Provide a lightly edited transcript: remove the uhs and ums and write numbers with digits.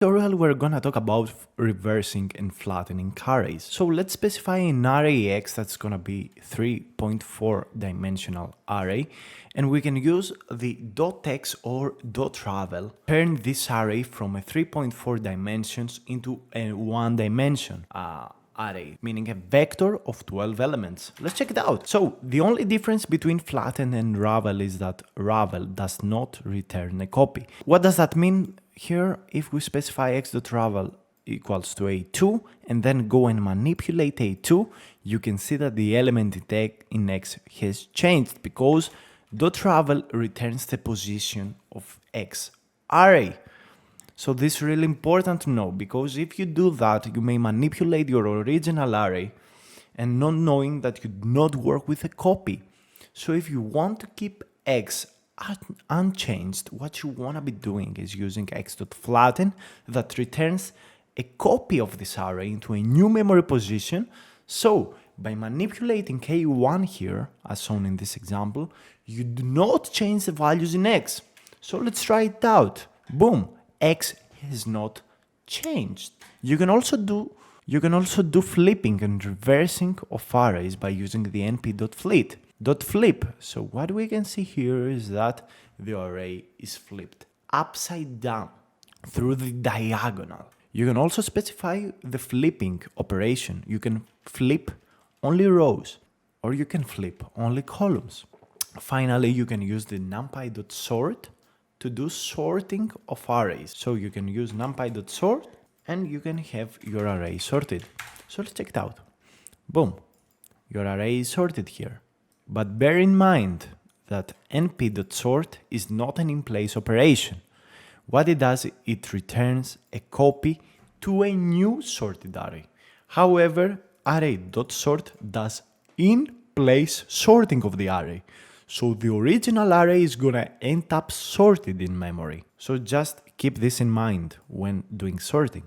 Tutorial we're gonna talk about reversing and flattening arrays. So let's specify an array X that's gonna be 3.4 dimensional array, and we can use the .x or .travel, turn this array from a 3.4 dimensions into a 1 dimension array, meaning a vector of 12 elements. Let's check it out. So the only difference between flatten and ravel is that ravel does not return a copy. What does that mean? Here, if we specify x.ravel equals to a2 and then go and manipulate a2, you can see that the element in x has changed because .ravel returns the position of x array. So this is really important to know, because if you do that, you may manipulate your original array and not knowing that you do not work with a copy. So if you want to keep x unchanged, what you want to be doing is using x.flatten that returns a copy of this array into a new memory position. So by manipulating k1 here, as shown in this example, you do not change the values in x. So let's try it out. Boom, x has not changed. You can also do flipping and reversing of arrays by using the np.flip. So what we can see here is that the array is flipped upside down through the diagonal. You can also specify the flipping operation. You can flip only rows, or you can flip only columns. Finally, you can use the numpy.sort to do sorting of arrays. So you can use numpy.sort and you can have your array sorted. So let's check it out. Boom, your array is sorted here. But bear in mind that np.sort is not an in-place operation. What it does, it returns a copy to a new sorted array. However, array.sort does in-place sorting of the array. So the original array is gonna end up sorted in memory. So just keep this in mind when doing sorting.